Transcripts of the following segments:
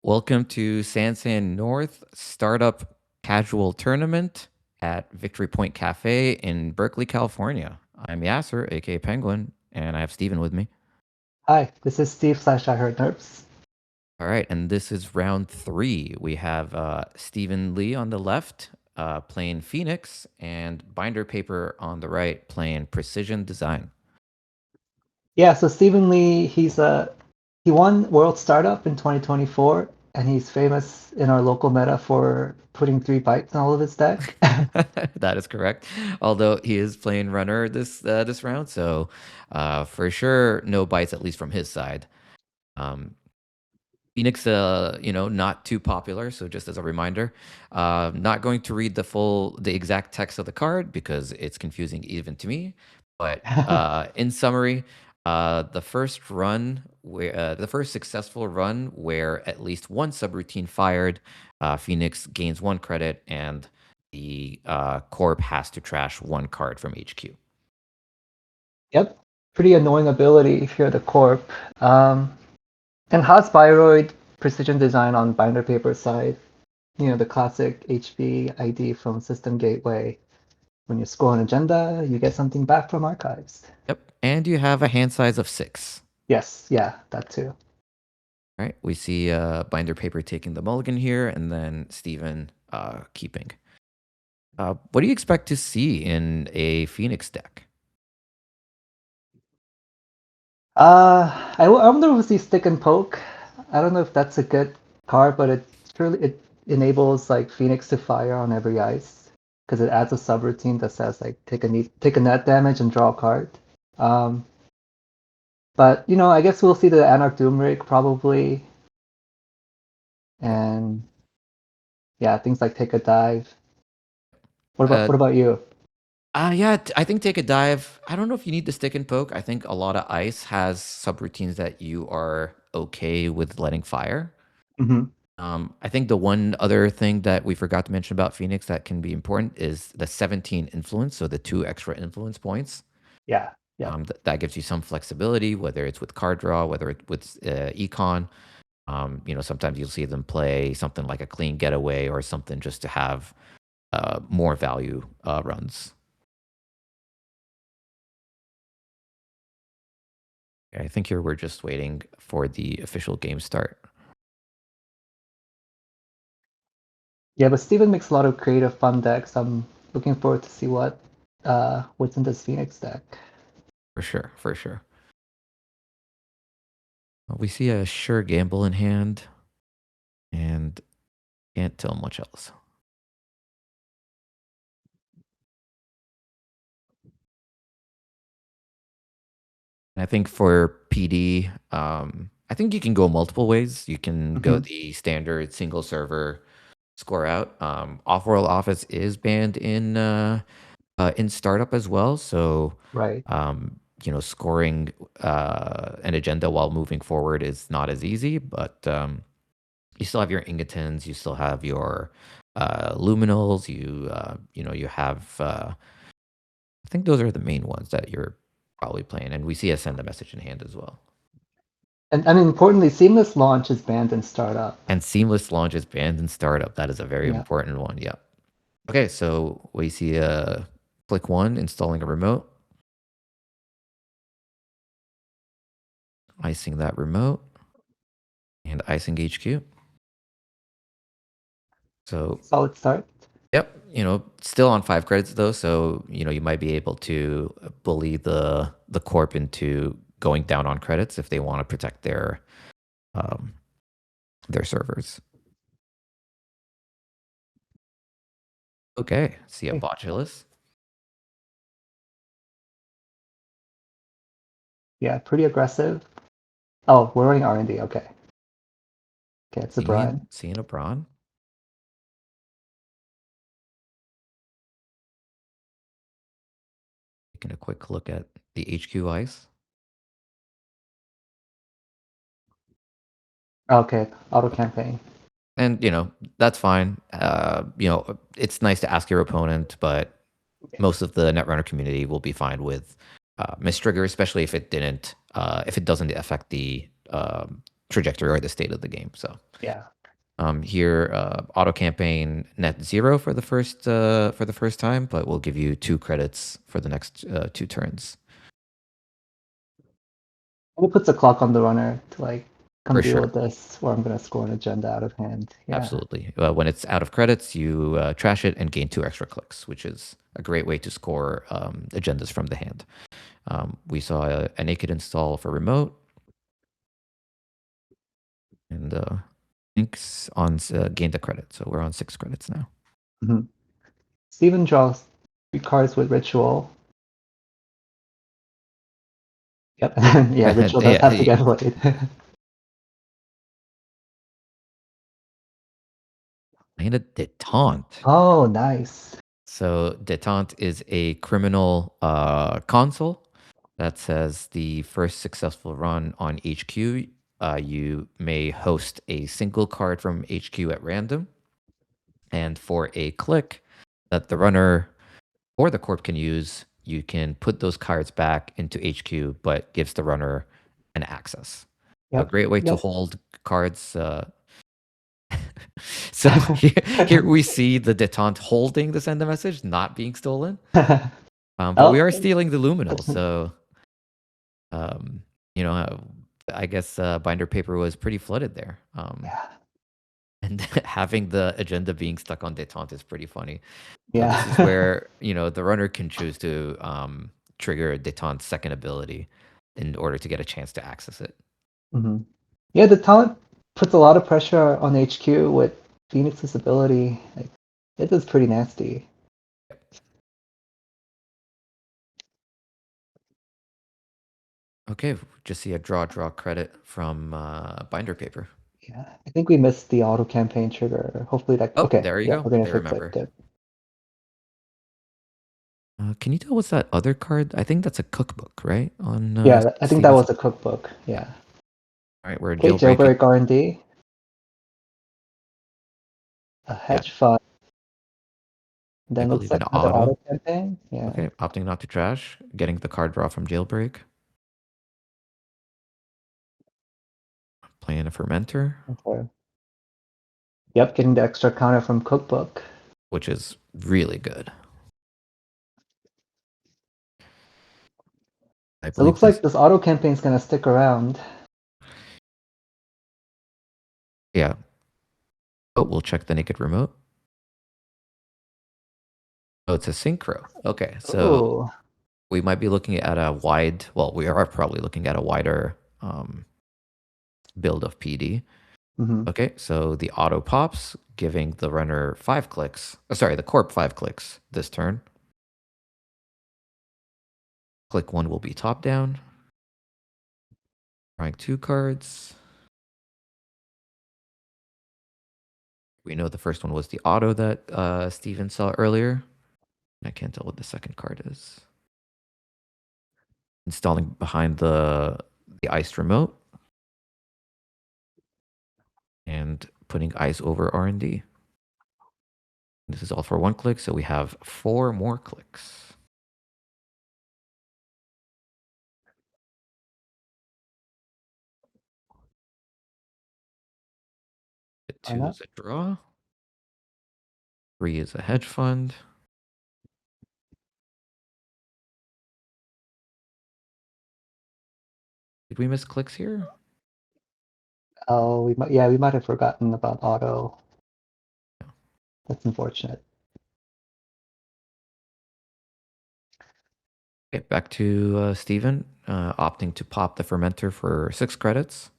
Welcome to Sansan North Startup Casual Tournament at Victory Point Cafe in Berkeley, California. I'm Yasser, aka Penguin, and I have Steven with me. Hi, this is Steve / I Heard Nerds. All right, and this is round 3. We have Stephen Lee on the left playing Phoenix, and Binder Paper on the right playing Precision Design. Yeah, so Stephen Lee, he won World Startup in 2024, and he's famous in our local meta for putting 3 bytes in all of his deck. That is correct. Although he is playing runner this round, so for sure no bites, at least from his side. Phoenix, not too popular. So just as a reminder, not going to read the exact text of the card because it's confusing even to me. But in summary, the first successful run where at least one subroutine fired, Phoenix gains 1 credit, and the Corp has to trash 1 card from HQ. Yep, pretty annoying ability if you're the Corp. And Haas-Bioroid precision design on binder paper side, the classic HB ID from System Gateway. When you score an agenda, you get something back from archives. Yep, and you have a hand size of 6. Yes, yeah, that too. All right, we see Binder Paper taking the mulligan here, and then Steven keeping. What do you expect to see in a Phoenix deck? I wonder if we see stick and poke. I don't know if that's a good card, but it enables like Phoenix to fire on every ice because it adds a subroutine that says like take a net damage and draw a card. Um, but I guess we'll see the Anarch Doomrig probably, and yeah, things like take a dive. What about you? Yeah, I think take a dive. I don't know if you need the stick and poke. I think a lot of ice has subroutines that you are okay with letting fire. Mm-hmm. I think the one other thing that we forgot to mention about Phoenix that can be important is the 17 influence, so the 2 extra influence points. Yeah, yeah. That gives you some flexibility, whether it's with card draw, whether it's with econ. Sometimes you'll see them play something like a clean getaway or something just to have more value runs. I think here we're just waiting for the official game start. Yeah, but Steven makes a lot of creative, fun decks. I'm looking forward to see what's in this Phoenix deck. For sure, for sure. We see a sure gamble in hand and can't tell much else. I think for PD, I think you can go multiple ways. You can go the standard single server score out. Off-world office is banned in startup as well. So, Right. scoring an agenda while moving forward is not as easy, but you still have your Ingatons, you still have your luminals, you have. I think those are the main ones that you're probably playing, and we see a send a message in hand as well. And I mean, importantly, seamless launch is banned in startup. And seamless launch is banned in startup. That is a very Yeah. important one. Yeah. Okay, so we see click 1, installing a remote. Icing that remote. And icing HQ. So Solid start. yep, still on 5 credits though, so you might be able to bully the corp into going down on credits if they want to protect their servers. Okay, see a botulus. Yeah, pretty aggressive. Oh, we're running R&D. Okay. Okay, it's a Brian. Seeing a Braun. Taking a quick look at the HQ ice. Okay, auto campaign. And that's fine. It's nice to ask your opponent, but most of the Netrunner community will be fine with mistrigger, especially if it doesn't affect the trajectory or the state of the game. So Yeah. here, auto campaign net 0 for the first time, but we'll give you 2 credits for the next 2 turns. And it puts a clock on the runner to like come For deal sure. with this, or I'm gonna score an agenda out of hand. Yeah. Absolutely. When it's out of credits, you trash it and gain 2 extra clicks, which is a great way to score agendas from the hand. We saw a naked install for remote, and thanks on gained a credit. So we're on 6 credits now. Mm-hmm. Steven draws 3 cards with ritual. Yep. Yeah, ritual does have to Yeah, get played. and a detente. Oh, nice. So detente is a criminal console that says the first successful run on HQ, you may host a single card from HQ at random, and for a click that the runner or the corp can use, you can put those cards back into HQ, but gives the runner an access. A Yep. great way to Yep. hold cards. So here we see the detente holding the send a message, not being stolen. But we Oh, are stealing the luminal, so um, I guess binder paper was pretty flooded there. yeah. And having the agenda being stuck on detente is pretty funny. So this is Yeah. where the runner can choose to trigger a detente's second ability in order to get a chance to access it. Hmm. Yeah, the talent puts a lot of pressure on HQ with Phoenix's ability. Like, it is pretty nasty. Okay, just see a draw credit from binder paper. Yeah, I think we missed the auto campaign trigger. Hopefully that. Oh, Okay, there you yeah, go. we're gonna They fix it. remember. Good. Can you tell what's that other card? I think that's a cookbook, right? On Yeah, I think that Steven's. was a cookbook. Yeah. All right, we're Okay, jailbreaking. jailbreak R&D, a Yeah, hedge fund, I then looks believe an like another auto. auto campaign. Yeah. Okay, opting not to trash, getting the card draw from jailbreak, playing a fermenter, Okay. Yep, getting the extra counter from cookbook. which is really good. I So it believe looks this. like this auto campaign is gonna stick around. Yeah. Oh, we'll check the naked remote. Oh, it's a synchro. Okay, so Oh. we might be looking at a wide. Well, we are probably looking at a wider build of PD. Hmm. Okay, so the auto pops, giving the runner 5 clicks. Sorry, the corp 5 clicks this turn. Click 1 will be top down. Drawing 2 cards. We know the first one was the auto that Steven saw earlier. I can't tell what the second card is. Installing behind the iced remote and putting ice over R&D. This is all for 1 click, so we have 4 more clicks. Why 2 not? is a draw. 3 is a hedge fund. Did we miss clicks here? Oh, we might have forgotten about auto. That's unfortunate. Okay, back to Steven, opting to pop the fermenter for 6 credits.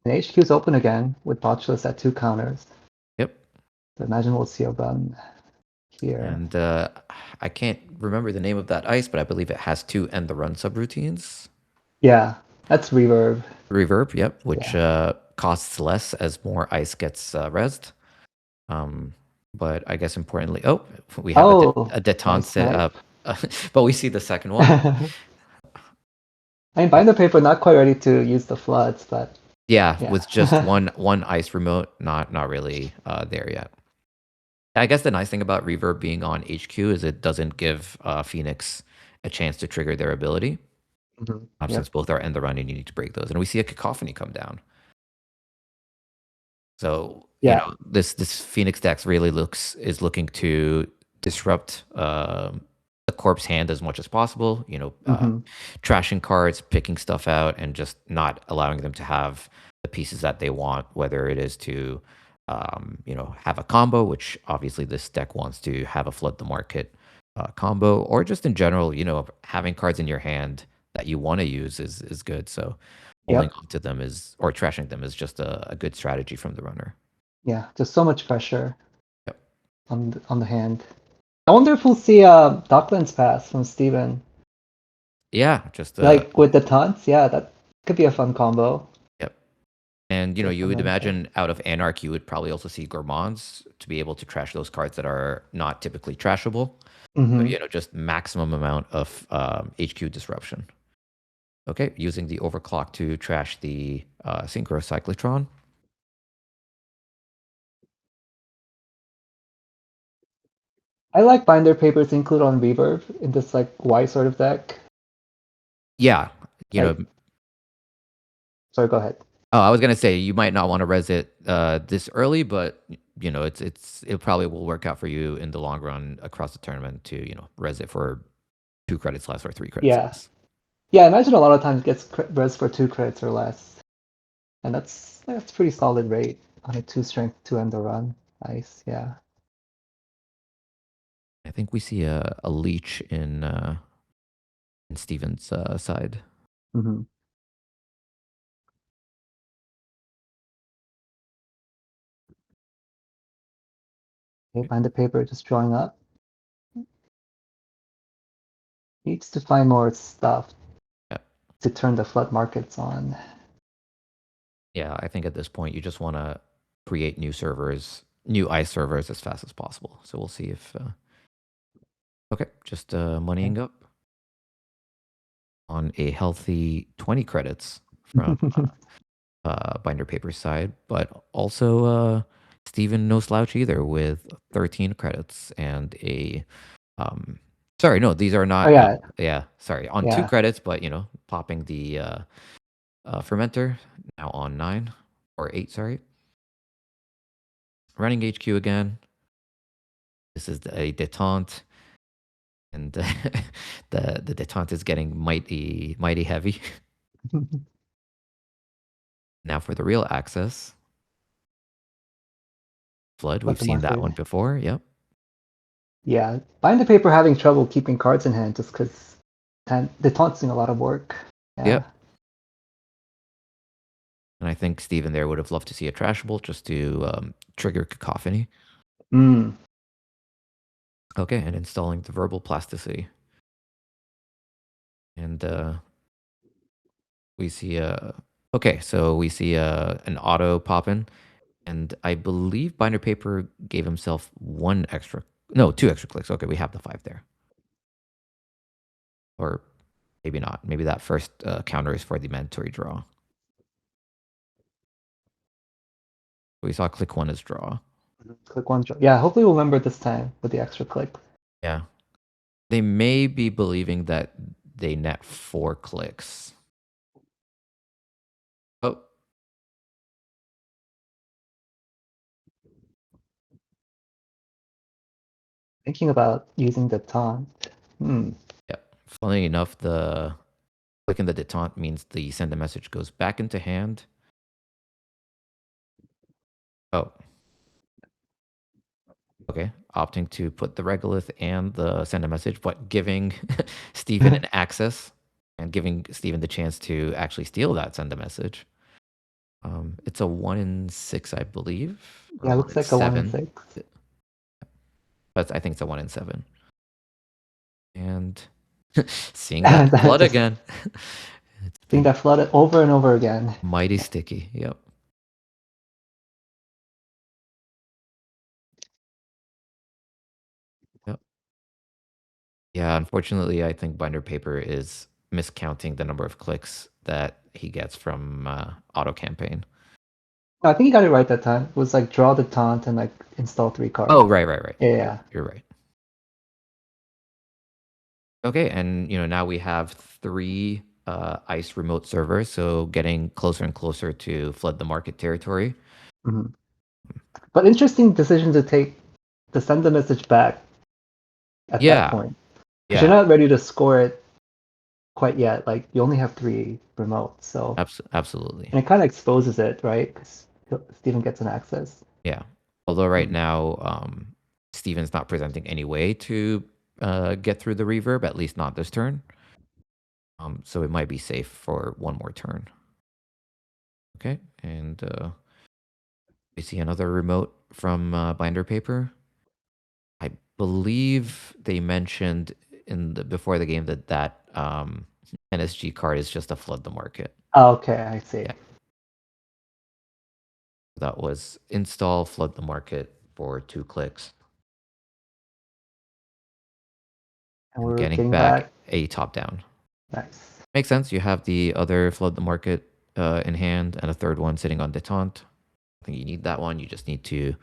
And HQ's open again with botchless at 2 counters. Yep. So imagine we'll see a run here. And I can't remember the name of that ice, but I believe it has 2 end the run subroutines. Yeah, that's reverb. Reverb, yep, which Yeah. costs less as more ice gets rezzed. But I guess importantly, oh, we have Oh, a detente nice set snipe. up, but we see the second one. I mean, binder paper not quite ready to use the floods, but Yeah, yeah. with just one ice remote, not really there yet. I guess the nice thing about reverb being on HQ is it doesn't give Phoenix a chance to trigger their ability. Yep. Since both are end the run and you need to break those. And we see a cacophony come down. So, Yeah. this Phoenix deck really is looking to disrupt the corpse hand as much as possible, Hmm. trashing cards, picking stuff out, and just not allowing them to have the pieces that they want, whether it is to, have a combo, which obviously this deck wants to have a flood the market combo, or just in general, having cards in your hand that you want to use is good. So holding Yep. on to them or trashing them is just a good strategy from the runner. Yeah. Just so much pressure Yep. on the hand. I wonder if we'll see Docklands pass from Steven. Yeah, just Like with the taunts. Yeah, that could be a fun combo. yep. And Be a you fun would mindset. imagine out of Anarch, you would probably also see Gourmands to be able to trash those cards that are not typically trashable. But, Hmm. just maximum amount of HQ disruption. Okay, using the overclock to trash the Synchro Cyclotron. I like binder papers include on reverb in this like Y sort of deck. Yeah, you know, Like, sorry, go ahead. oh, I was gonna say you might not want to res it this early, but it probably will work out for you in the long run across the tournament to res it for 2 credits less or 3 credits Yeah. less. Yeah, I imagine a lot of times it gets res for 2 crits or less. And that's pretty solid rate on a 2 strength 2 end run. Nice, yeah. I think we see a leech in Steven's side. Hmm. Okay, binder paper just drawing up. Needs to find more stuff Yeah, to turn the flood markets on. yeah. I think at this point you just want to create new servers, new ice servers as fast as possible. So we'll see if okay, just Okay. moneying up on a healthy 20 credits from binder paper side, but also Steven no slouch either with 13 credits and a sorry, no, these are Oh not yeah, yeah, sorry, on 2 yeah. credits, but popping the fermenter now on 9 or 8, sorry. Running HQ again. This is a detente, and the detente is getting mighty heavy. Now for the real access. Flood, Flood we've the seen that market. one before. Yep. Yeah, binder paper having trouble keeping cards in hand just because the taunting a lot of work. Yeah. Yep. And I think Steven there would have loved to see a trashable just to trigger cacophony. Mm. Okay, and installing the verbal plasticity. And we see okay, so we see an auto pop in, and I believe binder paper gave himself 2 extra clicks. Okay, we have the 5 there. Or maybe not. Maybe that first counter is for the mandatory draw. We saw click 1 as draw. Click one. Yeah, hopefully we'll remember this time with the extra click. Yeah. They may be believing that they net 4 clicks. Oh, Thinking about using the taunt. Hmm. yeah. Funnily enough, the clicking the detente means the send a message goes back into hand. Oh, okay. Opting to put the regolith and the send a message, but giving Steven an access and giving Steven the chance to actually steal that send a message. It's a 1 in 6, I believe, or Yeah, 1 looks in like a 1 in 7. 6. But I think it's a 1 in 7. And seeing that flood Just again. It's seeing been that flooded over and over again. mighty sticky. Yep. Yep. Yeah, unfortunately, I think binder paper is miscounting the number of clicks that he gets from auto campaign. No, I think you got it right that time. It was like draw the taunt and like install 3 Oh, cards. right. Yeah, You're yeah. you're right. Okay, and now we have 3 ICE remote server, so getting closer and closer to flood the market territory. Mhm. But interesting decision to take to send the message back at that Yeah, point because you're yeah, not ready to score it quite yet. Like you only have 3 remotes, so absolutely. and it kind of exposes it, right? Because Steven gets an access. Yeah. Although right Mm. now, Steven's not presenting any way to get through the reverb, at least not this turn. So it might be safe for one more turn. Okay, and we see another remote from binder paper. I believe they mentioned in the before the game that NSG card is just to flood the market. Oh, okay, I see. Yeah, that was install flood the market for 2 clicks And and we're getting getting back back. a top down. Nice. Makes sense. You have the other flood the market in hand and a third one sitting on detente. I think you need that one. You just need to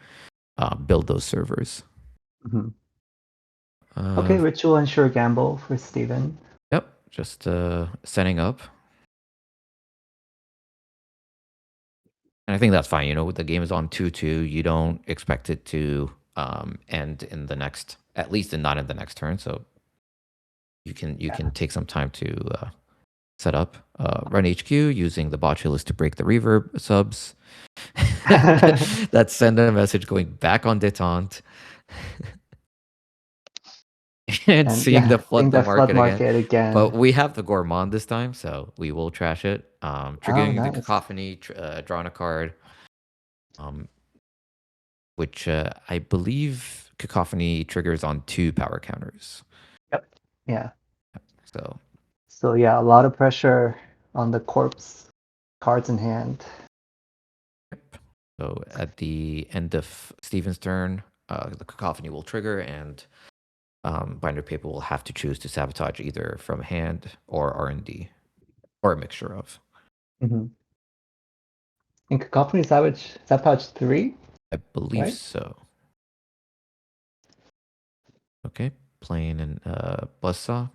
build those servers. Hmm. Uh, Okay, ritual and sure gamble for Steven. yep, just setting up. And I think that's fine. You know, the game is on 2-2. You don't expect it to end in the next, at least not in the next turn. So you can take some time to set up. Run HQ using the botulus to break the reverb subs. That send a message going back on detente and And seeing yeah, the flood seeing the that flood market again. market But again. we have the gourmand this time, so we will trash it. Oh, Triggering the nice. cacophony, drawing a card, um, which I believe cacophony triggers on 2 power counters. Yep. Yeah. So, So yeah, a lot of pressure on the corpse cards in hand. so at the end of Steven's turn, the cacophony will trigger, and binder paper will have to choose to sabotage either from hand or R&D, or a mixture of. Mm-hmm. And Cacophony Savage 3, I believe right? so. Okay, playing in buzzsaw.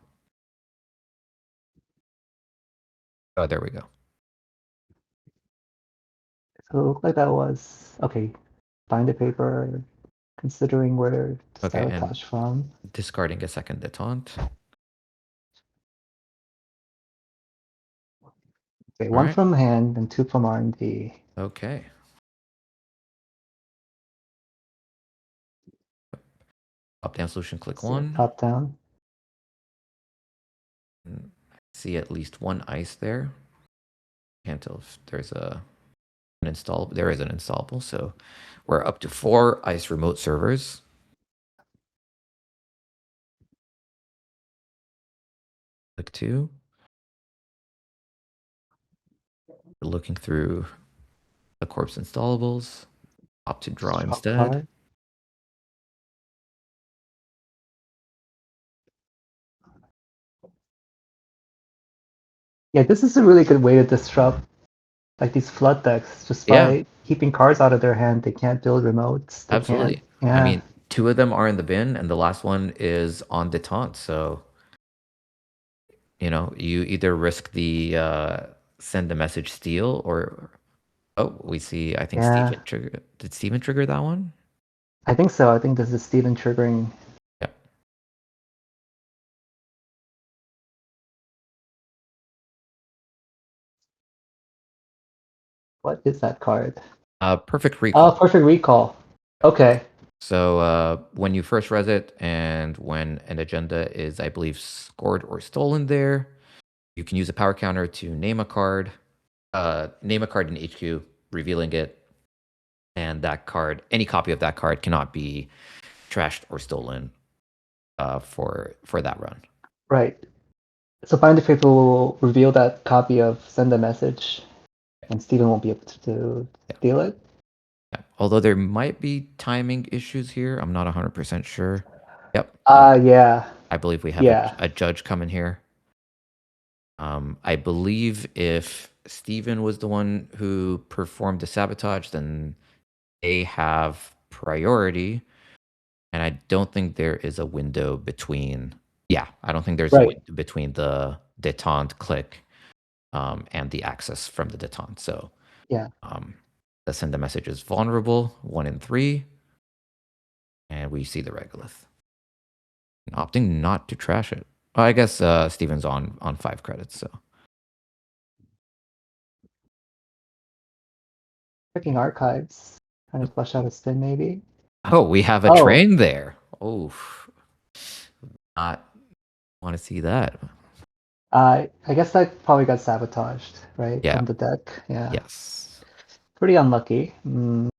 Oh, there we go. So it looked like that was okay. Bind the paper, considering where to Okay, and sabotage from. discarding a second detente. Okay, All one right. from hand and 2 from R&D. Okay. Top down solution, click So 1. top down. And see at least one ice there. Can't tell if there's an installable. There is an installable, so we're up to 4 ice remote servers. Click 2. We're looking through the corpse installables. Opt to draw Draw instead. card. Yeah, this is a really good way to disrupt like these flood decks just Yeah, by keeping cards out of their hand. They can't build remotes. They can't. absolutely. I Yeah. mean, 2 of them are in the bin, and the last one is on detente. So, you know, you either risk the send a message steal, or oh, we see. I think Yeah. Steven trigger. Did Steven trigger that one? I think so. I think this is Steven triggering. Yeah. What is that card? Perfect Oh, recall. perfect recall. Okay. So when you first res it, and when an agenda is, I believe, scored or stolen there, you can use a power counter to name a card. Name a card in HQ, revealing it, and that card, any copy of that card, cannot be trashed or stolen for that run. Right. So Bind the Faithful will reveal that copy of Send a Message, and Steven won't be able to Yeah. steal it. Yeah. Although there might be timing issues here, I'm not 100% sure. Yep. Yeah. I believe we have Yeah. a judge coming here. I believe if Steven was the one who performed the sabotage, then they have priority. And I don't think there is a window between. Yeah, I don't think there's a Right. window between the detente click and the access from the detente. So Yeah. the send the message is vulnerable, 1 in 3, and we see the regolith. Opting not to trash it. I guess Steven's on 5 credits, so. Checking archives. Trying to flush out a spin, maybe. Oh, we have a Oh, train there. Oh, not want to see that. I guess that probably got sabotaged, right, Yeah. from the deck. Yeah. Yes. Pretty unlucky. One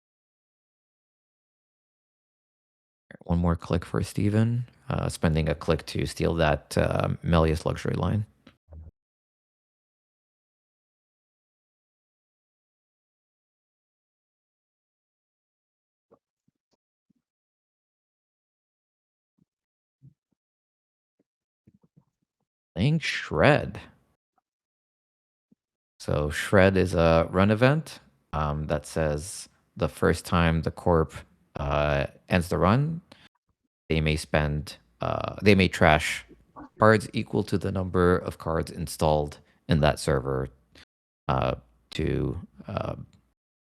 more click for Steven. Spending a click to steal that Melius luxury line. Playing Shred. So Shred is a run event that says the first time the corp ends the run, they may trash cards equal to the number of cards installed in that server to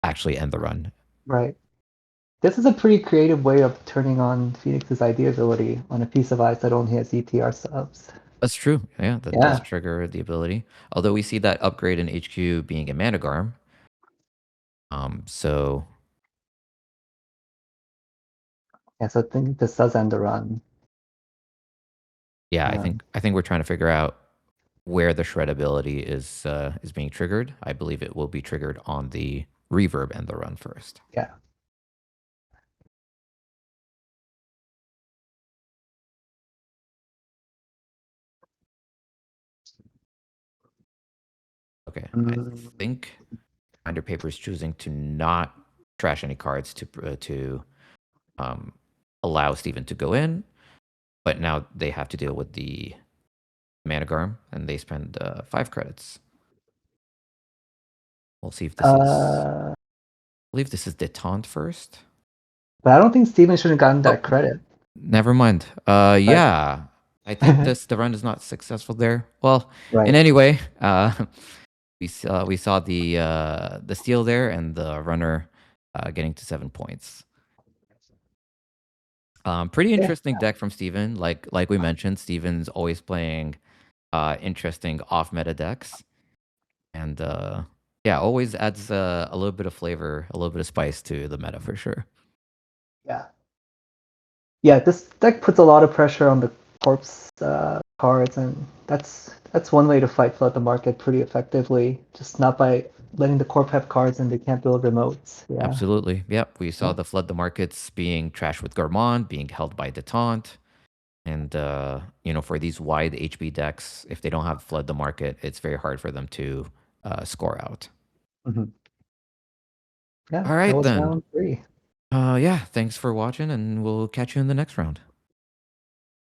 actually end the run. Right. This is a pretty creative way of turning on Phoenix's idea ability on a piece of ice that only has ETR subs. That's true. Yeah, that does Yeah. trigger the ability. Although we see that upgrade in HQ being a Managarm. So Yeah, so I think this does end the run. yeah, Um, I think we're trying to figure out where the shred ability is being triggered. I believe it will be triggered on the reverb and the run first. yeah. Okay, I Mm, think binder paper is choosing to not trash any cards to um, allow Steven to go in, but now they have to deal with the Managarm, and they spend 5 credits. We'll see if this is. uh, I believe this is detente first. but I don't think Steven should have gotten Oh, that credit. never mind. But Yeah, I think the run is not successful there. Well, in right. any way, we saw the steal there and the runner getting to 7 points. Pretty Yeah. interesting deck from Steven. Like we mentioned, Steven's always playing interesting off meta decks, and yeah, always adds a little bit of flavor, a little bit of spice to the meta for sure. Yeah. Yeah, this deck puts a lot of pressure on the corpse cards, and that's one way to fight flood the market pretty effectively. Just not by letting the corp have cards and they can't build remotes. Yeah. Absolutely. Yep. We saw Yeah. the flood the markets being trashed with Gourmand, being held by Detente. And for these wide HB decks, if they don't have flood the market, it's very hard for them to score out. Mhm. Yeah, All that right was then. round 3. Yeah, thanks for watching, and we'll catch you in the next round.